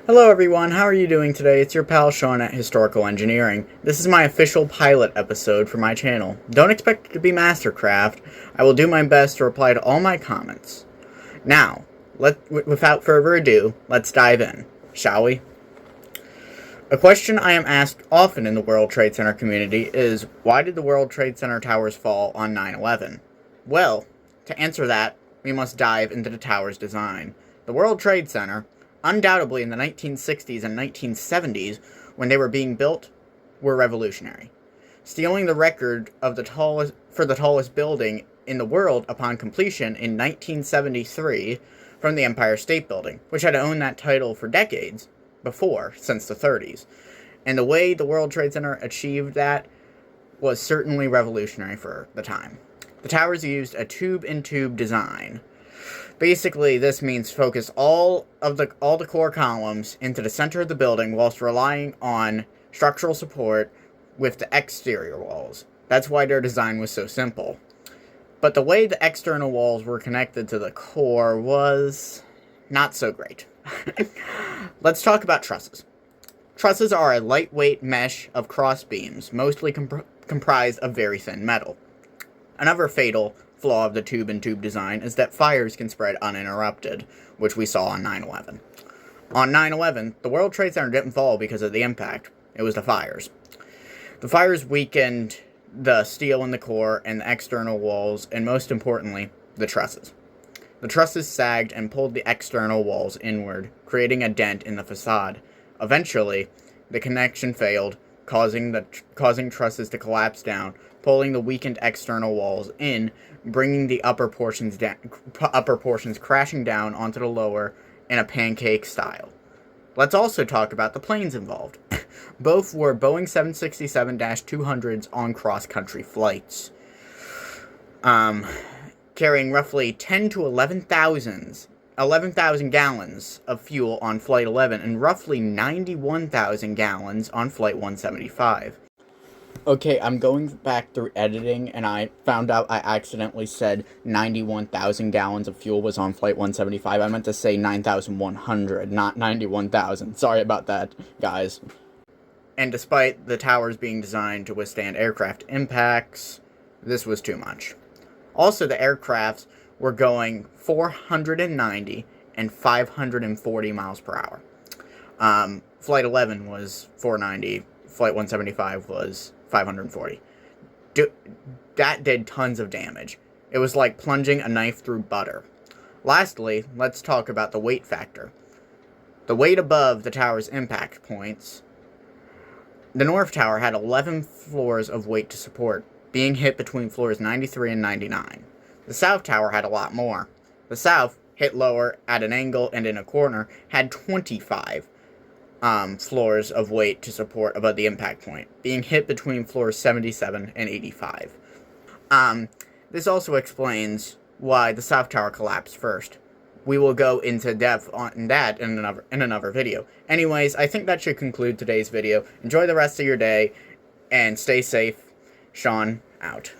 Hello everyone, how are you doing today? It's your pal Sean at Historical Engineering. This is my official pilot episode for my channel. Don't expect it to be Mastercraft. I will do my best to reply to all my comments. Now, without further ado, let's dive in, shall we? A question I am asked often in the World Trade Center community is, why did the World Trade Center towers fall on 9/11? Well, to answer that, we must dive into the tower's design. The World Trade Center, undoubtedly in the 1960s and 1970s, when they were being built, were revolutionary, stealing the record of the tallest building in the world upon completion in 1973 from the Empire State Building, which had owned that title for decades before, since the 30s. And the way the World Trade Center achieved that was certainly revolutionary for the time. The towers used a tube-in-tube design. Basically, this means focus all the core columns into the center of the building whilst relying on structural support with the exterior walls. That's why their design was so simple. But the way the external walls were connected to the core was not so great. Let's talk about trusses. Trusses are a lightweight mesh of cross beams, mostly comprised of very thin metal. Another fatal flaw of the tube-in-tube design is that fires can spread uninterrupted, which we saw on 9/11. On 9/11, the World Trade Center didn't fall because of the impact. It was the fires. The fires weakened the steel in the core and the external walls, and most importantly, the trusses. The trusses sagged and pulled the external walls inward, creating a dent in the facade. Eventually, the connection failed, causing trusses to collapse down, pulling the weakened external walls in, bringing the upper portions crashing down onto the lower in a pancake style. Let's also talk about the planes involved. Both were Boeing 767-200s on cross-country flights, carrying roughly 10 to 11,000 gallons of fuel on Flight 11 and roughly 91,000 gallons on Flight 175. Okay, I'm going back through editing, and I found out I accidentally said 91,000 gallons of fuel was on Flight 175. I meant to say 9,100, not 91,000. Sorry about that, guys. And despite the towers being designed to withstand aircraft impacts, this was too much. Also, the aircrafts were going 490 and 540 miles per hour. Flight 11 was 490, Flight 175 was 540. That did tons of damage. It was like plunging a knife through butter. Lastly, let's talk about the weight factor. The weight above the tower's impact points. The North Tower had 11 floors of weight to support, being hit between floors 93 and 99. The South Tower had a lot more. The South, hit lower at an angle and in a corner, had 25 floors of weight to support above the impact point, being hit between floors 77 and 85. This also explains why the South Tower collapsed first. We will go into depth on that in another video. Anyways, I think that should conclude today's video. Enjoy the rest of your day, and stay safe. Sean, out.